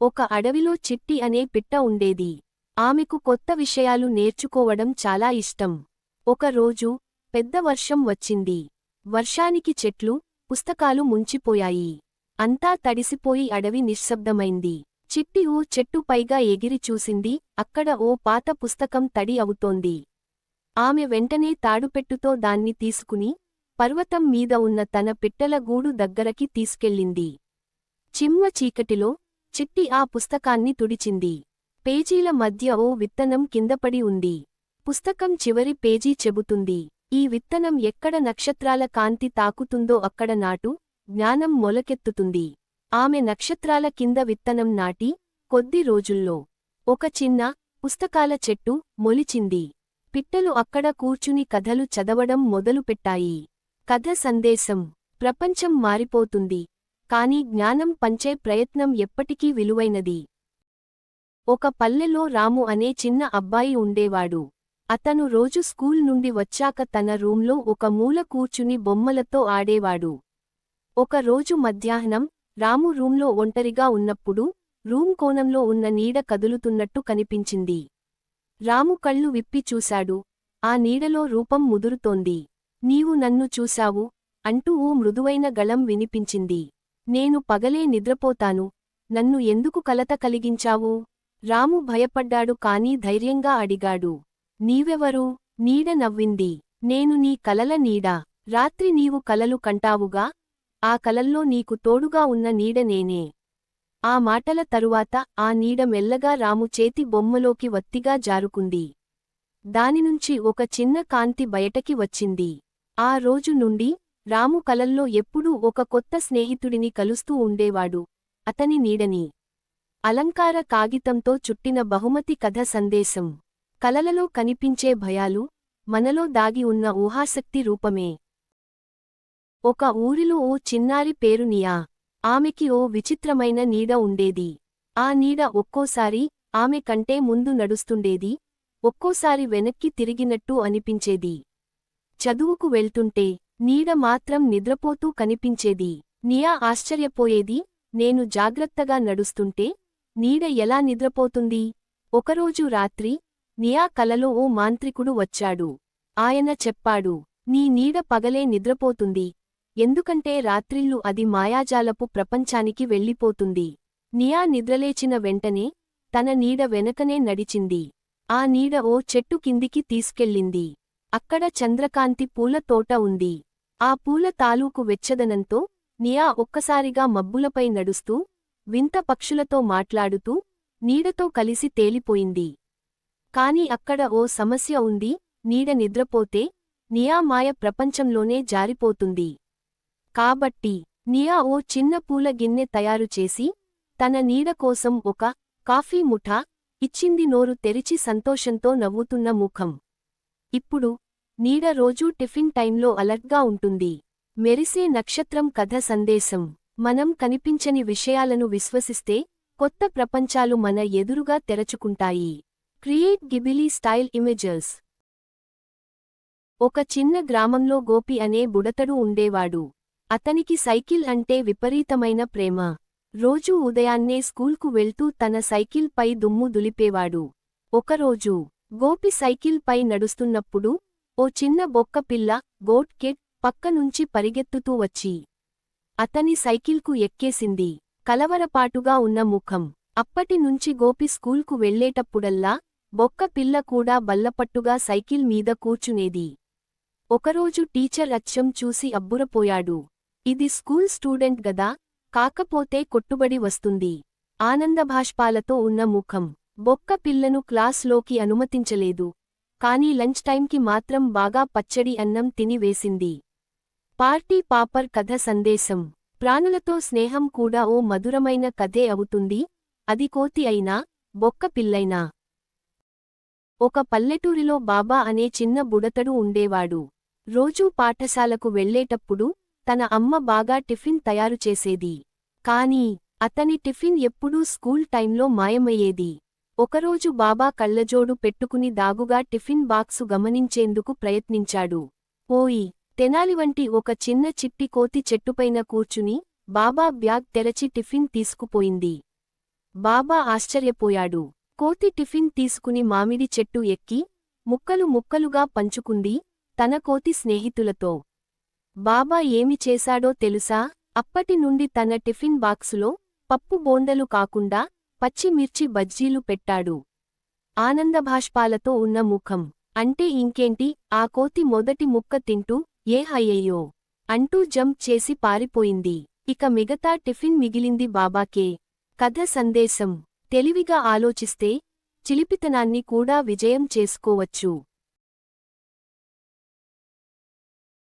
ఒక అడవిలో చిట్టి అనే పిట్ట ఉండేది. ఆమెకు కొత్త విషయాలు నేర్చుకోవడం చాలా ఇష్టం. ఒకరోజు పెద్ద వర్షం వచ్చింది. వర్షానికి చెట్లు, పుస్తకాలు ముంచిపోయాయి. అంతా తడిసిపోయి అడవి నిశ్శబ్దమైంది. చిట్టి ఓ చెట్టు పైగా ఎగిరి చూసింది. అక్కడ ఓ పాత పుస్తకం తడి అవుతోంది. ఆమె వెంటనే తాడుపెట్టుతో దాన్ని తీసుకుని పర్వతం మీద ఉన్న తన పిట్టల గూడు దగ్గరకి తీసుకెళ్ళింది. చిమ్మ చీకటిలో చిట్టి ఆ పుస్తకాన్ని తుడిచింది. పేజీల మధ్య ఓ విత్తనం కిందపడి ఉంది. పుస్తకం చివరి పేజీ చెబుతుంది, ఈ విత్తనం ఎక్కడ నక్షత్రాల కాంతి తాకుతుందో అక్కడ నాటు, జ్ఞానం మొలకెత్తుతుంది. ఆమె నక్షత్రాల కింద విత్తనం నాటి కొద్ది రోజుల్లో ఒక చిన్న పుస్తకాల చెట్టు మొలిచింది. పిట్టలు అక్కడ కూర్చుని కథలు చదవడం మొదలుపెట్టాయి. కథ సందేశం: ప్రపంచం మారిపోతుంది, కానీ జ్ఞానం పంచే ప్రయత్నం ఎప్పటికీ విలువైనది. ఒక పల్లెలో రాము అనే చిన్న అబ్బాయి ఉండేవాడు. అతను రోజు స్కూల్ నుండి వచ్చాక తన రూంలో ఒక మూల కూర్చుని బొమ్మలతో ఆడేవాడు. ఒక రోజు మధ్యాహ్నం రాము రూంలో ఒంటరిగా ఉన్నప్పుడు రూమ్ కోణంలో ఉన్న నీడ కదులుతున్నట్టు కనిపించింది. రాము కళ్ళు విప్పి చూశాడు. ఆ నీడలో రూపం ముదురుతోంది. నీవు నన్ను చూశావు అంటూ ఓ మృదువైన గళం వినిపించింది. నేను పగలే నిద్రపోతాను, నన్ను ఎందుకు కలత కలిగించావు? రాము భయపడ్డాడు కానీ ధైర్యంగా అడిగాడు. నీవెవరు? నీడ నవ్వింది. నేను నీ కలల నీడ. రాత్రి నీవు కలలు కంటావుగా, ఆ కలల్లో నీకు తోడుగా ఉన్న నీడ నేనే. ఆ మాటల తరువాత ఆ నీడ మెల్లగా రాము చేతి బొమ్మలోకి వత్తిగా జారుకుంది. దానినుంచి ఒక చిన్న కాంతి బయటకి వచ్చింది. ఆ రోజు నుండి రాము కలల్లో ఎప్పుడూ ఒక కొత్త స్నేహితుడిని కలుస్తూ ఉండేవాడు, అతని నీడని. అలంకార కాగితంతో చుట్టిన బహుమతి. కథ సందేశం: కలలలో కనిపించే భయాలు మనలో దాగి ఉన్న ఊహాశక్తి రూపమే. ఒక ఊరిలో ఓ చిన్నారి పేరు నియా. ఆమెకి ఓ విచిత్రమైన నీడ ఉండేది. ఆ నీడ ఒక్కోసారి ఆమె కంటే ముందు నడుస్తుండేది, ఒక్కోసారి వెనక్కి తిరిగినట్టు అనిపించేది. చదువుకు వెళ్తుంటే నీడ మాత్రం నిద్రపోతూ కనిపించేది. నియా ఆశ్చర్యపోయేది, నేను జాగ్రత్తగా నడుస్తుంటే నీడ ఎలా నిద్రపోతుంది? ఒకరోజు రాత్రి నియా కలలో ఓ మాంత్రికుడు వచ్చాడు. ఆయన చెప్పాడు, నీ నీడ పగలే నిద్రపోతుంది, ఎందుకంటే రాత్రిళ్ళు అది మాయాజాలపు ప్రపంచానికి వెళ్ళిపోతుంది. నియా నిద్రలేచిన వెంటనే తన నీడ వెనకనే నడిచింది. ఆ నీడ ఓ చెట్టు కిందికి తీసుకెళ్ళింది. అక్కడ చంద్రకాంతి పూల తోట ఉంది. ఆ పూల తాలూకు వెచ్చదనంతో నియా ఒక్కసారిగా మబ్బులపై నడుస్తూ, వింత పక్షులతో మాట్లాడుతూ, నీడతో కలిసి తేలిపోయింది. కాని అక్కడ ఓ సమస్య ఉంది. నీడ నిద్రపోతే నియా మాయ ప్రపంచంలోనే జారిపోతుంది. కాబట్టి నియా ఓ చిన్న పూల గిన్నె తయారుచేసి తన నీడ కోసం ఒక కాఫీ ముఠా ఇచ్చింది. నోరు తెరిచి సంతోషంతో నవ్వుతున్న ముఖం. ఇప్పుడు నీడ రోజూ టిఫిన్ టైంలో అలర్ట్గా ఉంటుంది. మెరిసే నక్షత్రం. కథ సందేశం: మనం కనిపించని విషయాలను విశ్వసిస్తే కొత్త ప్రపంచాలు మన ఎదురుగా తెరచుకుంటాయి. Create Ghibli style images. ఒక చిన్న గ్రామంలో గోపి అనే బుడతడు ఉండేవాడు. అతనికి సైకిల్ అంటే విపరీతమైన ప్రేమ. రోజూ ఉదయాన్నే స్కూల్కు వెళ్తూ తన సైకిల్ పై దుమ్ము దులిపేవాడు. ఒకరోజు గోపి సైకిల్ పై నడుస్తున్నప్పుడు ఓ చిన్న బొక్క పిల్ల, గోట్ కిడ్, పక్కనుంచి పరిగెత్తుతూ వచ్చి అతని సైకిల్కు ఎక్కేసింది. కలవరపాటుగా ఉన్న ముఖం. అప్పటినుంచి గోపి స్కూల్కు వెళ్లేటప్పుడల్లా బొక్క పిల్ల కూడా బల్లపట్టుగా సైకిల్ మీద కూర్చునేది. ఒకరోజు టీచర్ అచ్చం చూసి అబ్బురపోయాడు. ఇది స్కూల్ స్టూడెంట్ గదా, కాకపోతే కొట్టుబడి వస్తుంది. ఆనందభాష్పాలతో ఉన్న ముఖం. బొక్క పిల్లను క్లాస్లోకి అనుమతించలేదు, కానీ లంచ్ టైంకి మాత్రం బాగా పచ్చడి అన్నం తిని వేసింది. పార్టీ పాపర్. కథ సందేశం: ప్రాణులతో స్నేహం కూడా ఓ మధురమైన కథే అవుతుంది, అది కోతి అయినా బొక్క పిల్లైనా. ఒక పల్లెటూరిలో బాబా అనే చిన్న బుడతడు ఉండేవాడు. రోజూ పాఠశాలకు వెళ్లేటప్పుడు తన అమ్మ బాగా టిఫిన్ తయారుచేసేది. కానీ అతని టిఫిన్ ఎప్పుడూ స్కూల్ టైంలో మాయమయ్యేది. ఒకరోజు బాబా కళ్లజోడు పెట్టుకుని దాగుగా టిఫిన్ బాక్సు గమనించేందుకు ప్రయత్నించాడు. ఓయ్! తెనాలివంటి ఒక చిన్న చిట్టి కోతి చెట్టుపైన కూర్చుని బాబా బ్యాగ్ తెరచి టిఫిన్ తీసుకుపోయింది. బాబా ఆశ్చర్యపోయాడు. కోతి టిఫిన్ తీసుకుని మామిడి చెట్టు ఎక్కి ముక్కలు ముక్కలుగా పంచుకుంది తన కోతి స్నేహితులతో. బాబా ఏమి చేశాడో తెలుసా? అప్పటి నుండి తన టిఫిన్ బాక్సులో పప్పు బోండలు కాకుండా పచ్చి మిర్చి బజ్జీలు పెట్టాడు. ఆనందభాష్పాలతో ఉన్న ముఖం. అంటే ఇంకేంటి, ఆ కోతి మొదటి ముక్క తింటూ ఏ అయ్యయ్యో అంటూ జంప్ చేసి పారిపోయింది. ఇక మిగతా టిఫిన్ మిగిలింది బాబాకే. కథ సందేశం: తెలివిగా ఆలోచిస్తే చిలిపితనాన్ని కూడా విజయం చేసుకోవచ్చు.